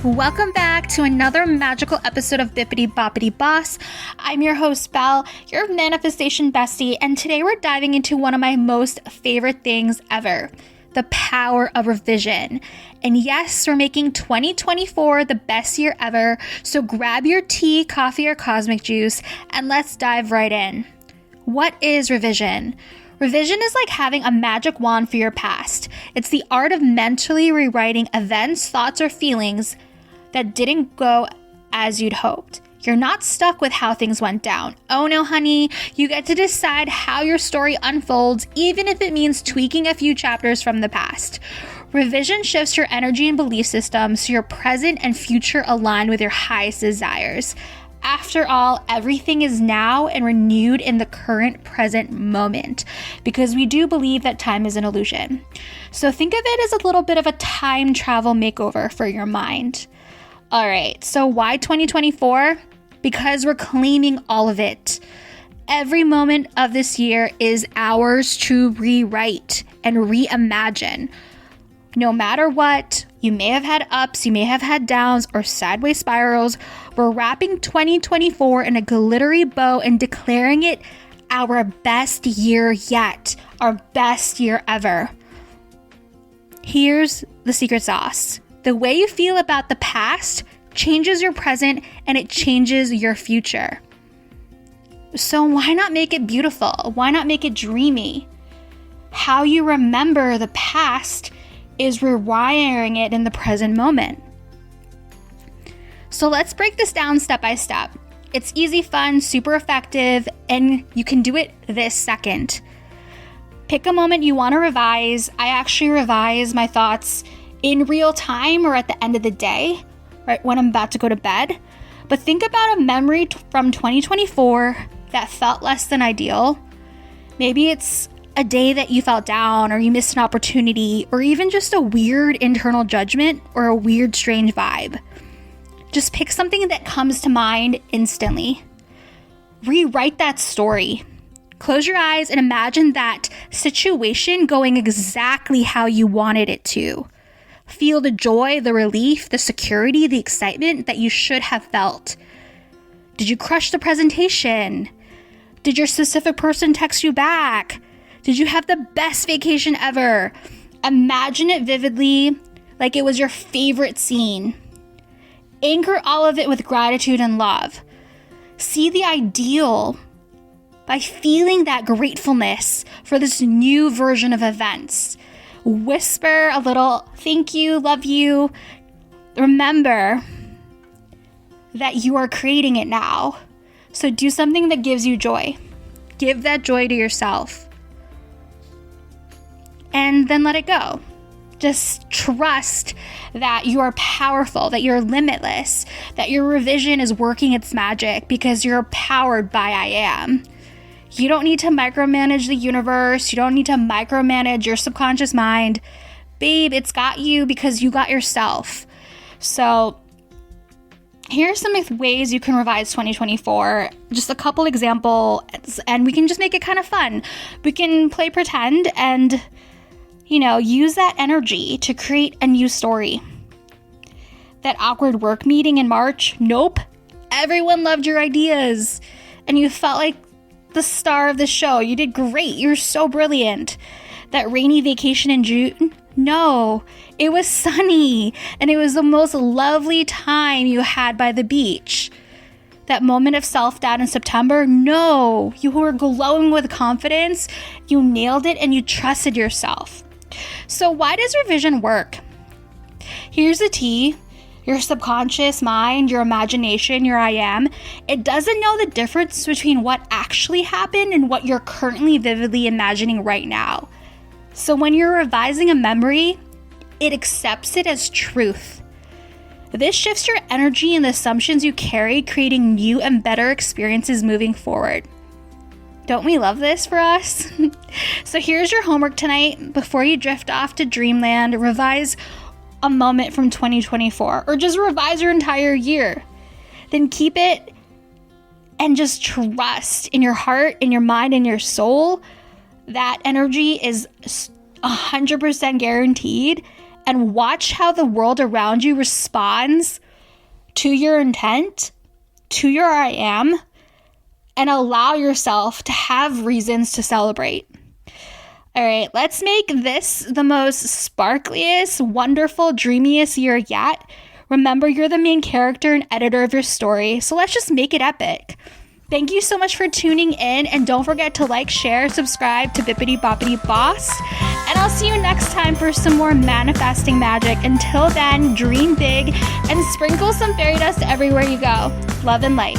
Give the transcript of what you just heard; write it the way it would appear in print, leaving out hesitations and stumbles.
Welcome back to another magical episode of Bippity Boppity Boss. I'm your host, Belle, your manifestation bestie, and today we're diving into one of my most favorite things ever, the power of revision. And yes, we're making 2024 the best year ever, so grab your tea, coffee, or cosmic juice, and let's dive right in. What is revision? Revision is like having a magic wand for your past. It's the art of mentally rewriting events, thoughts, or feelings that didn't go as you'd hoped. You're not stuck with how things went down. Oh no, honey, you get to decide how your story unfolds, even if it means tweaking a few chapters from the past. Revision shifts your energy and belief system so your present and future align with your highest desires. After all, everything is now and renewed in the current present moment, because we do believe that time is an illusion. So think of it as a little bit of a time travel makeover for your mind. All right, so why 2024? Because we're claiming all of it. Every moment of this year is ours to rewrite and reimagine. No matter what, you may have had ups, you may have had downs or sideways spirals. We're wrapping 2024 in a glittery bow and declaring it our best year yet, our best year ever. Here's the secret sauce. The way you feel about the past changes your present and it changes your future. So why not make it beautiful? Why not make it dreamy? How you remember the past is rewiring it in the present moment. So let's break this down step by step. It's easy, fun, super effective, and you can do it this second. Pick a moment you want to revise. I actually revise my thoughts in real time or at the end of the day, right when I'm about to go to bed. But think about a memory from 2024 that felt less than ideal. Maybe it's a day that you felt down or you missed an opportunity or even just a weird internal judgment or a weird strange vibe. Just pick something that comes to mind instantly. Rewrite that story. Close your eyes and imagine that situation going exactly how you wanted it to. Feel the joy, the relief, the security, the excitement that you should have felt. Did you crush the presentation? Did your specific person text you back? Did you have the best vacation ever? Imagine it vividly, like it was your favorite scene. Anchor all of it with gratitude and love. See the ideal by feeling that gratefulness for this new version of events. Whisper a little thank you, love you. Remember that you are creating it now. So do something that gives you joy. Give that joy to yourself. And then let it go. Just trust that you are powerful, that you're limitless, that your revision is working its magic because you're powered by I am. You don't need to micromanage the universe. You don't need to micromanage your subconscious mind. Babe, it's got you because you got yourself. So here's some ways you can revise 2024. Just a couple examples, and we can just make it kind of fun. We can play pretend and, use that energy to create a new story. That awkward work meeting in March, nope. Everyone loved your ideas, and you felt like the star of the show. You did great. You're so brilliant. That rainy vacation in June, no. It was sunny, and it was the most lovely time you had by the beach. That moment of self-doubt in September, no. You were glowing with confidence. You nailed it, and you trusted yourself. So why does revision work? Here's the tea. Your subconscious mind, your imagination, your I am, it doesn't know the difference between what actually happened and what you're currently vividly imagining right now. So when you're revising a memory, it accepts it as truth. This shifts your energy and the assumptions you carry, creating new and better experiences moving forward. Don't we love this for us? So here's your homework tonight. Before you drift off to dreamland, revise a moment from 2024, or just revise your entire year. Then keep it and just trust in your heart, in your mind, in your soul. That energy is 100% guaranteed, and watch how the world around you responds to your intent, to your I am, and allow yourself to have reasons to celebrate. All right, let's make this the most sparkliest, wonderful, dreamiest year yet. Remember, you're the main character and editor of your story, so let's just make it epic. Thank you so much for tuning in, and don't forget to like, share, subscribe to Bippity Boppity Boss, and I'll see you next time for some more manifesting magic. Until then, dream big and sprinkle some fairy dust everywhere you go. Love and light.